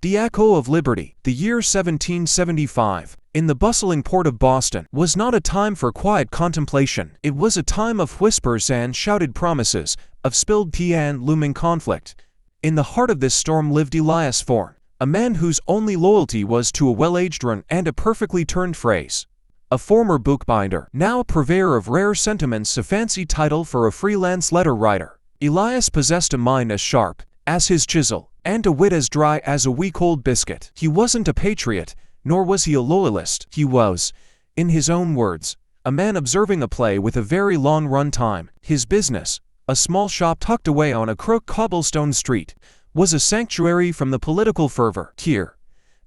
The echo of liberty. The year 1775, in the bustling port of Boston, was not a time for quiet contemplation. It was a time of whispers and shouted promises, of spilled tea and looming conflict. In the heart of this storm lived Elias Thorne, a man whose only loyalty was to a well-aged run and a perfectly turned phrase. A former bookbinder, now a purveyor of rare sentiments, a fancy title for a freelance letter writer. Elias possessed a mind as sharp as his chisel, and a wit as dry as a week-old biscuit. He wasn't a patriot, nor was he a loyalist. He was, in his own words, a man observing a play with a very long run time. His business, a small shop tucked away on a crooked cobblestone street, was a sanctuary from the political fervor. Here,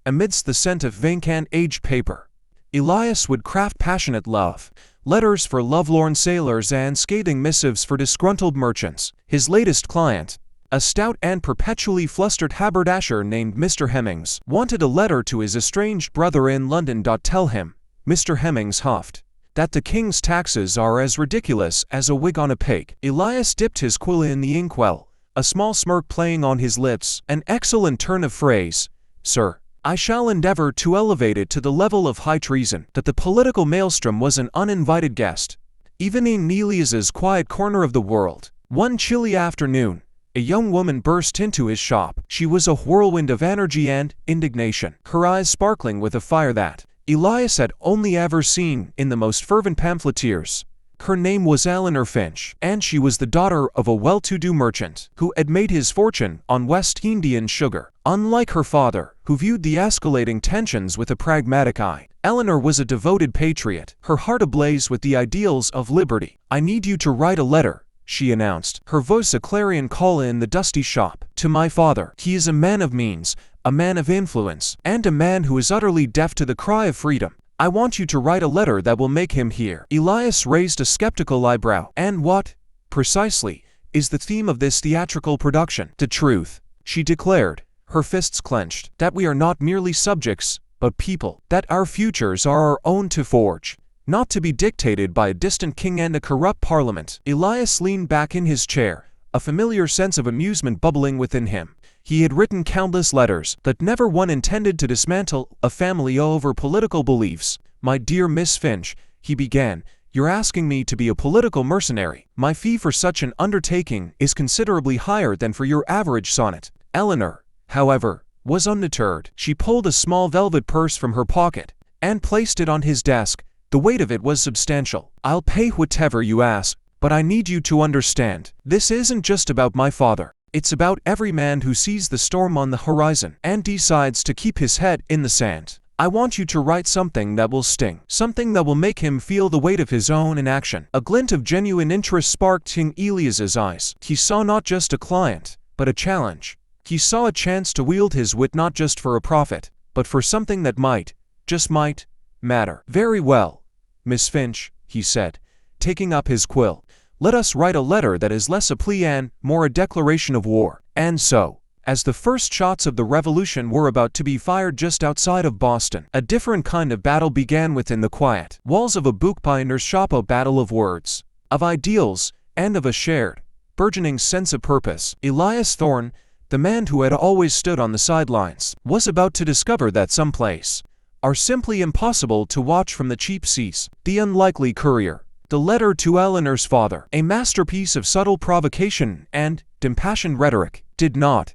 amidst the scent of vacant aged paper, Elias would craft passionate love letters for lovelorn sailors and scathing missives for disgruntled merchants. His latest client, a stout and perpetually flustered haberdasher named Mr. Hemmings, wanted a letter to his estranged brother in London. Tell him, Mr. Hemmings huffed, that the king's taxes are as ridiculous as a wig on a pig. Elias dipped his quill in the inkwell, a small smirk playing on his lips. An excellent turn of phrase, sir. I shall endeavor to elevate it to the level of high treason. That the political maelstrom was an uninvited guest, even in Elias's quiet corner of the world. One chilly afternoon, a young woman burst into his shop. She was a whirlwind of energy and indignation, her eyes sparkling with a fire that Elias had only ever seen in the most fervent pamphleteers. Her name was Eleanor Finch, and she was the daughter of a well-to-do merchant who had made his fortune on West Indian sugar. Unlike her father, who viewed the escalating tensions with a pragmatic eye, Eleanor was a devoted patriot, her heart ablaze with the ideals of liberty. I need you to write a letter, she announced, her voice a clarion call in the dusty shop, to my father. He is a man of means, a man of influence, and a man who is utterly deaf to the cry of freedom. I want you to write a letter that will make him hear. Elias raised a skeptical eyebrow. And what, precisely, is the theme of this theatrical production? The truth, she declared, her fists clenched, that we are not merely subjects, but people, that our futures are our own to forge, not to be dictated by a distant king and a corrupt parliament. Elias leaned back in his chair, a familiar sense of amusement bubbling within him. He had written countless letters, but never one intended to dismantle a family over political beliefs. My dear Miss Finch, he began, you're asking me to be a political mercenary. My fee for such an undertaking is considerably higher than for your average sonnet. Eleanor, however, was undeterred. She pulled a small velvet purse from her pocket and placed it on his desk. The weight of it was substantial. I'll pay whatever you ask, but I need you to understand, this isn't just about my father. It's about every man who sees the storm on the horizon and decides to keep his head in the sand. I want you to write something that will sting, something that will make him feel the weight of his own inaction. A glint of genuine interest sparked in Elias's eyes. He saw not just a client, but a challenge. He saw a chance to wield his wit not just for a profit, but for something that might, just might, matter. Very well, Miss Finch, he said, taking up his quill. Let us write a letter that is less a plea and more a declaration of war. And so, as the first shots of the revolution were about to be fired just outside of Boston, a different kind of battle began within the quiet walls of a bookbinder's shop, a battle of words, of ideals, and of a shared, burgeoning sense of purpose. Elias Thorne, the man who had always stood on the sidelines, was about to discover that some plays are simply impossible to watch from the cheap seats. The Unlikely Courier. The letter to Eleanor's father, a masterpiece of subtle provocation and impassioned rhetoric, did not,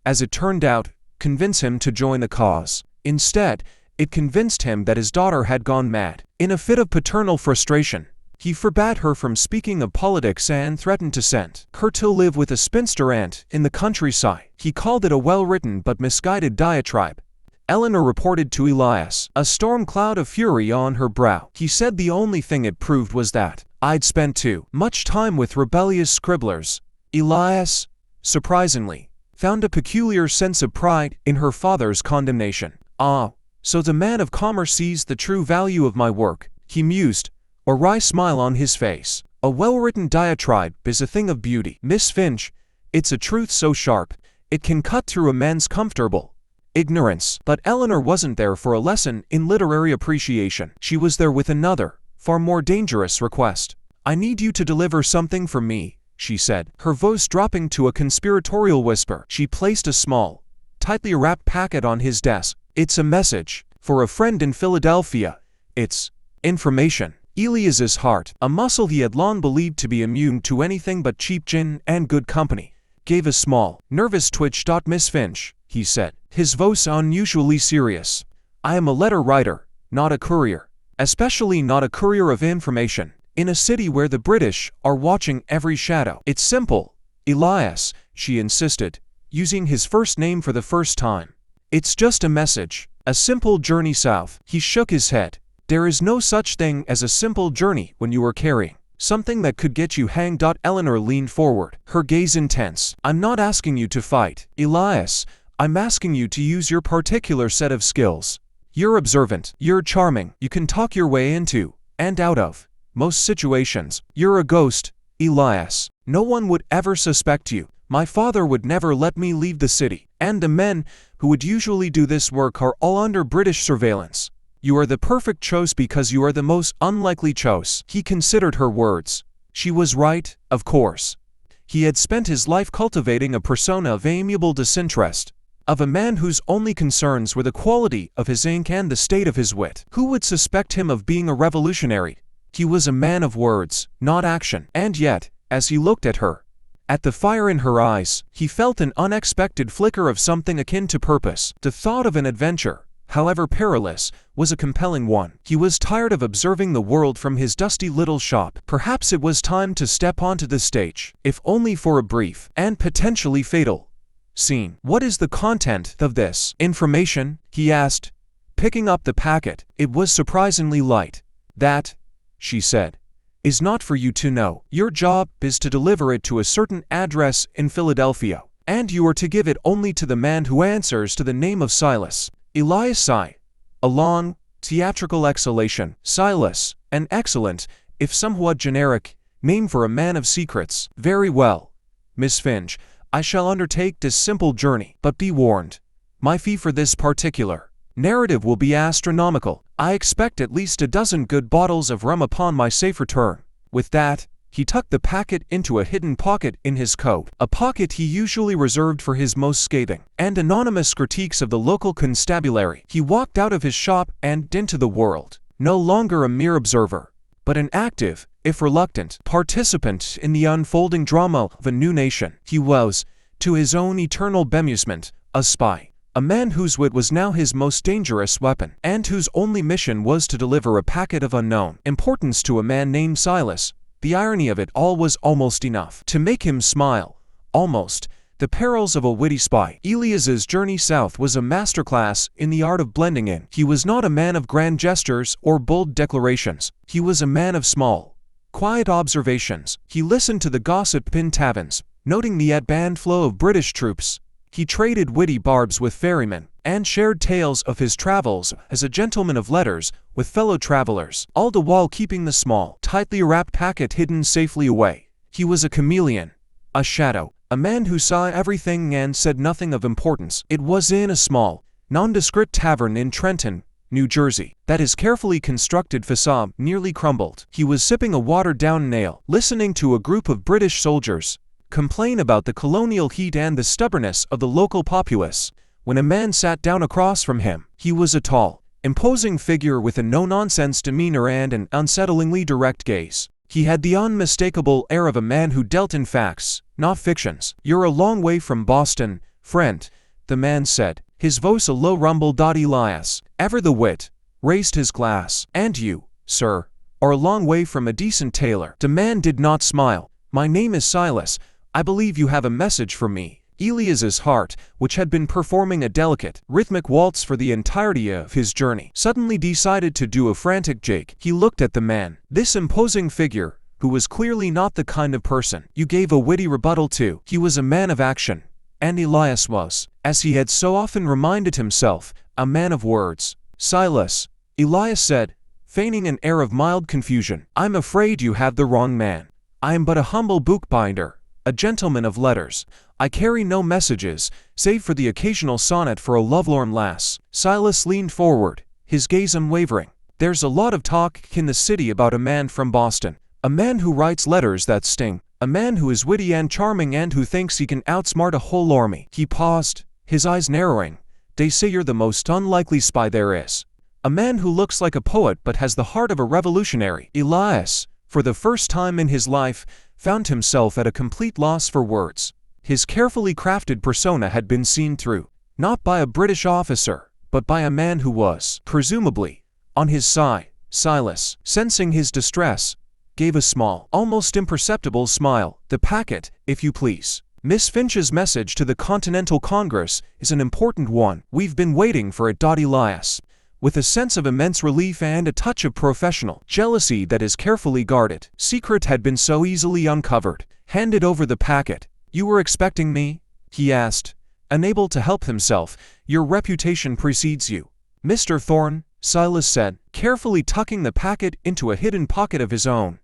as it turned out, convince him to join the cause. Instead, it convinced him that his daughter had gone mad. In a fit of paternal frustration, he forbade her from speaking of politics and threatened to send her to live with a spinster aunt in the countryside. He called it a well-written but misguided diatribe. Eleanor reported to Elias, a storm cloud of fury on her brow. He said the only thing it proved was that I'd spent too much time with rebellious scribblers. Elias, surprisingly, found a peculiar sense of pride in her father's condemnation. Ah, so the man of commerce sees the true value of my work, he mused, a wry smile on his face. A well-written diatribe is a thing of beauty. Miss Finch, it's a truth so sharp, it can cut through a man's comfortable ignorance. But Eleanor wasn't there for a lesson in literary appreciation. She was there with another, far more dangerous request. I need you to deliver something for me, she said, her voice dropping to a conspiratorial whisper. She placed a small, tightly wrapped packet on his desk. "It's a message. For a friend in Philadelphia. It's information." Elias's heart, a muscle he had long believed to be immune to anything but cheap gin and good company, gave a small, nervous twitch. "Miss Finch," he said, his voice unusually serious. "I am a letter writer, not a courier. Especially not a courier of information, in a city where the British are watching every shadow." "It's simple, Elias," she insisted, using his first name for the first time. "It's just a message, a simple journey south." He shook his head. "There is no such thing as a simple journey when you are carrying something that could get you hanged." Eleanor leaned forward, her gaze intense. "I'm not asking you to fight, Elias. I'm asking you to use your particular set of skills. You're observant, you're charming, you can talk your way into, and out of, most situations. You're a ghost, Elias. No one would ever suspect you. My father would never let me leave the city, and the men who would usually do this work are all under British surveillance. You are the perfect choice because you are the most unlikely choice." He considered her words. She was right, of course. He had spent his life cultivating a persona of amiable disinterest, of a man whose only concerns were the quality of his ink and the state of his wit. Who would suspect him of being a revolutionary? He was a man of words, not action. And yet, as he looked at her, at the fire in her eyes, he felt an unexpected flicker of something akin to purpose. The thought of an adventure, however perilous, was a compelling one. He was tired of observing the world from his dusty little shop. Perhaps it was time to step onto the stage, if only for a brief, and potentially fatal, scene. "What is the content of this information?" he asked, picking up the packet. It was surprisingly light. "That," she said, "is not for you to know. Your job is to deliver it to a certain address in Philadelphia, and you are to give it only to the man who answers to the name of Silas." Elias sighed. A long, theatrical exhalation. Silas, an excellent, if somewhat generic, name for a man of secrets. "Very well, Miss Finch. I shall undertake this simple journey, but be warned. My fee for this particular narrative will be astronomical. I expect at least a dozen good bottles of rum upon my safe return." With that, he tucked the packet into a hidden pocket in his coat, a pocket he usually reserved for his most scathing and anonymous critiques of the local constabulary. He walked out of his shop and into the world, no longer a mere observer, but an active, if reluctant, participant in the unfolding drama of a new nation. He was, to his own eternal bemusement, a spy, a man whose wit was now his most dangerous weapon, and whose only mission was to deliver a packet of unknown importance to a man named Silas. The irony of it all was almost enough to make him smile. Almost. The perils of a witty spy. Elias's journey south was a masterclass in the art of blending in. He was not a man of grand gestures or bold declarations. He was a man of small, quiet observations. He listened to the gossip in taverns, noting the at-band flow of British troops. He traded witty barbs with ferrymen, and shared tales of his travels as a gentleman of letters with fellow travelers, all the while keeping the small, tightly wrapped packet hidden safely away. He was a chameleon, a shadow, a man who saw everything and said nothing of importance. It was in a small, nondescript tavern in Trenton, New Jersey, that his carefully constructed facade nearly crumbled. He was sipping a watered-down ale, listening to a group of British soldiers complain about the colonial heat and the stubbornness of the local populace, when a man sat down across from him. He was a tall, imposing figure with a no-nonsense demeanor and an unsettlingly direct gaze. He had the unmistakable air of a man who dealt in facts, not fictions. "You're a long way from Boston, friend," the man said, his voice a low rumble. Elias, ever the wit, raised his glass. "And you, sir, are a long way from a decent tailor." The man did not smile. "My name is Silas. I believe you have a message for me." Elias's heart, which had been performing a delicate, rhythmic waltz for the entirety of his journey, suddenly decided to do a frantic jig. He looked at the man, this imposing figure, who was clearly not the kind of person you gave a witty rebuttal to. He was a man of action, and Elias was, as he had so often reminded himself, a man of words. "Silas," Elias said, feigning an air of mild confusion, "I'm afraid you have the wrong man. I am but a humble bookbinder, a gentleman of letters. I carry no messages, save for the occasional sonnet for a lovelorn lass." Silas leaned forward, his gaze unwavering. "There's a lot of talk in the city about a man from Boston, a man who writes letters that sting, a man who is witty and charming and who thinks he can outsmart a whole army." He paused, his eyes narrowing. "They say you're the most unlikely spy there is. A man who looks like a poet but has the heart of a revolutionary." Elias, for the first time in his life, found himself at a complete loss for words. His carefully crafted persona had been seen through, not by a British officer, but by a man who was, presumably, on his side. Silas, sensing his distress, gave a small, almost imperceptible smile. "The packet, if you please. Miss Finch's message to the Continental Congress is an important one. We've been waiting for it." Elias, with a sense of immense relief and a touch of professional jealousy that his carefully guarded secret had been so easily uncovered, handed over the packet. "You were expecting me?" he asked, unable to help himself. "Your reputation precedes you, Mr. Thorne," Silas said, carefully tucking the packet into a hidden pocket of his own.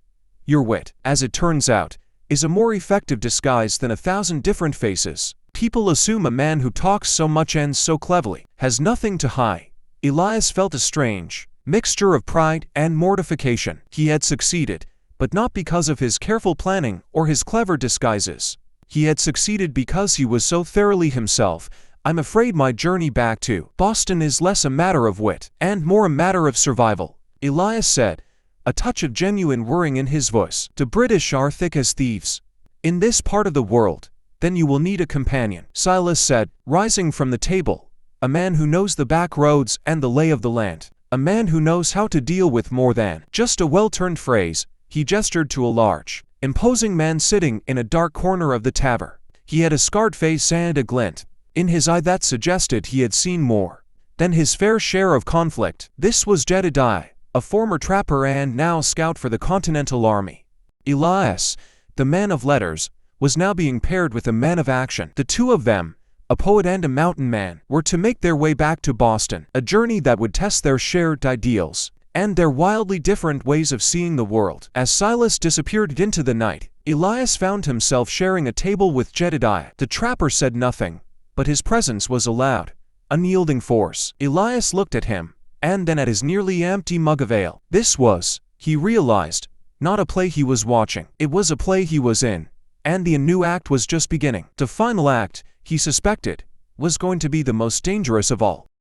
"Your wit, as it turns out, is a more effective disguise than 1,000 different faces. People assume a man who talks so much and so cleverly has nothing to hide." Elias felt a strange mixture of pride and mortification. He had succeeded, but not because of his careful planning or his clever disguises. He had succeeded because he was so thoroughly himself. "I'm afraid my journey back to Boston is less a matter of wit and more a matter of survival," Elias said, a touch of genuine worrying in his voice. "The British are thick as thieves in this part of the world." "Then you will need a companion," Silas said, rising from the table. "A man who knows the back roads and the lay of the land. A man who knows how to deal with more than just a well-turned phrase." He gestured to a large, imposing man sitting in a dark corner of the tavern. He had a scarred face and a glint in his eye that suggested he had seen more than his fair share of conflict. This was Jedediah, a former trapper and now scout for the Continental Army. Elias, the man of letters, was now being paired with a man of action. The two of them, a poet and a mountain man, were to make their way back to Boston, a journey that would test their shared ideals and their wildly different ways of seeing the world. As Silas disappeared into the night, Elias found himself sharing a table with Jedediah. The trapper said nothing, but his presence was a loud, unyielding force. Elias looked at him, and then at his nearly empty mug of ale. This was, he realized, not a play he was watching. It was a play he was in, and the new act was just beginning. The final act, he suspected, was going to be the most dangerous of all.